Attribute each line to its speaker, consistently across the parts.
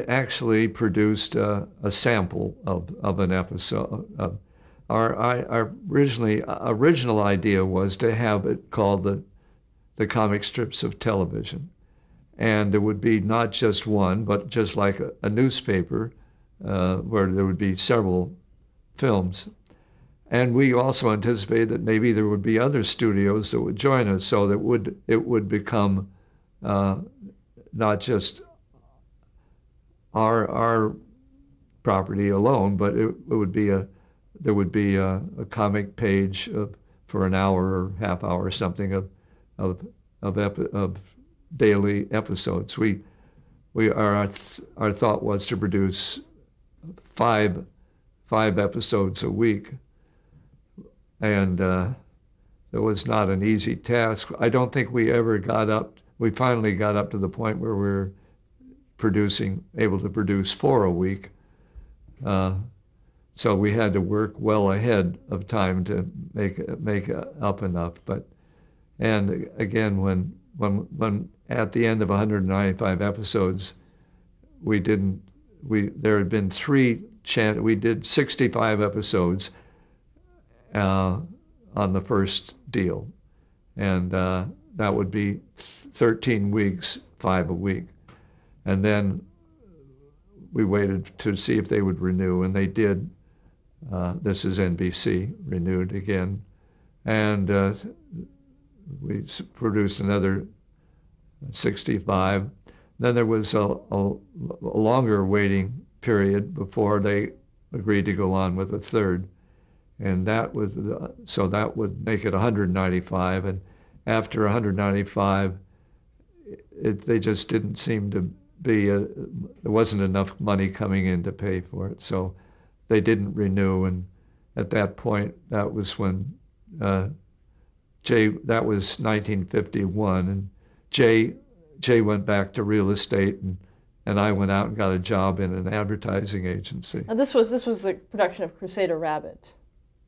Speaker 1: actually produced a sample of an episode. Our original idea was to have it called the comic strips of television. And there would be not just one, but just like a newspaper where there would be several films. And we also anticipated that maybe there would be other studios that would join us, so that it would become not just our property alone, but it would be there would be a comic page for an hour or half hour or something of daily episodes. Our thought was to produce five episodes a week, and it was not an easy task. I don't think we ever got up. We finally got up to the point where we were able to produce 4 a week. So we had to work well ahead of time to make up enough. And again, when at the end of 195 episodes, there had been we did 65 episodes on the first deal, and that would be 13 weeks, 5 a week. And then we waited to see if they would renew, and they did. This is NBC, renewed again. And we produced another 65. Then there was a longer waiting period before they agreed to go on with a third. And that was, so that would make it 195. And after 195, they just didn't seem to be, there wasn't enough money coming in to pay for it. So they didn't renew. And at that point, that was when that was 1951. And Jay went back to real estate, and I went out and got a job in an advertising agency.
Speaker 2: Now this was the production of Crusader Rabbit.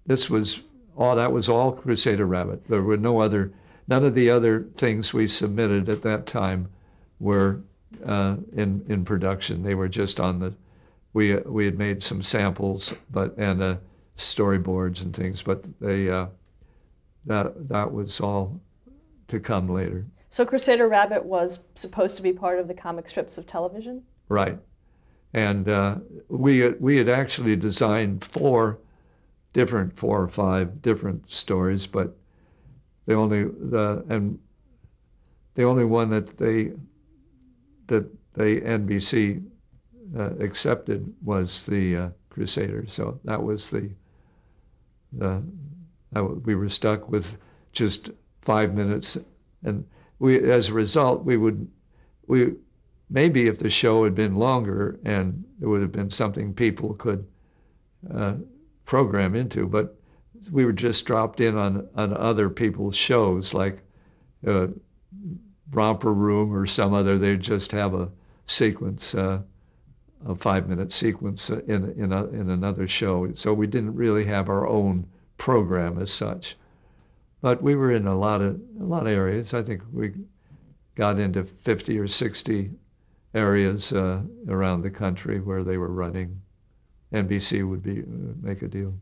Speaker 1: That was all Crusader Rabbit. There were none of the other things we submitted at that time were in production. They were just on we had made some samples, and storyboards and things, but that was all to come later.
Speaker 2: So Crusader Rabbit was supposed to be part of the comic strips of television?
Speaker 1: Right. And we had actually designed 4 or 5 different stories, but the only one that NBC accepted was the Crusader. So that was we were stuck with just 5 minutes, and as a result, maybe if the show had been longer and it would have been something people could program into, but we were just dropped in on other people's shows, like Romper Room or some other. They'd just have a sequence, a 5-minute sequence in another show. So we didn't really have our own program as such. But we were in a lot of areas. I think we got into 50 or 60 areas around the country where they were running. NBC would make a deal.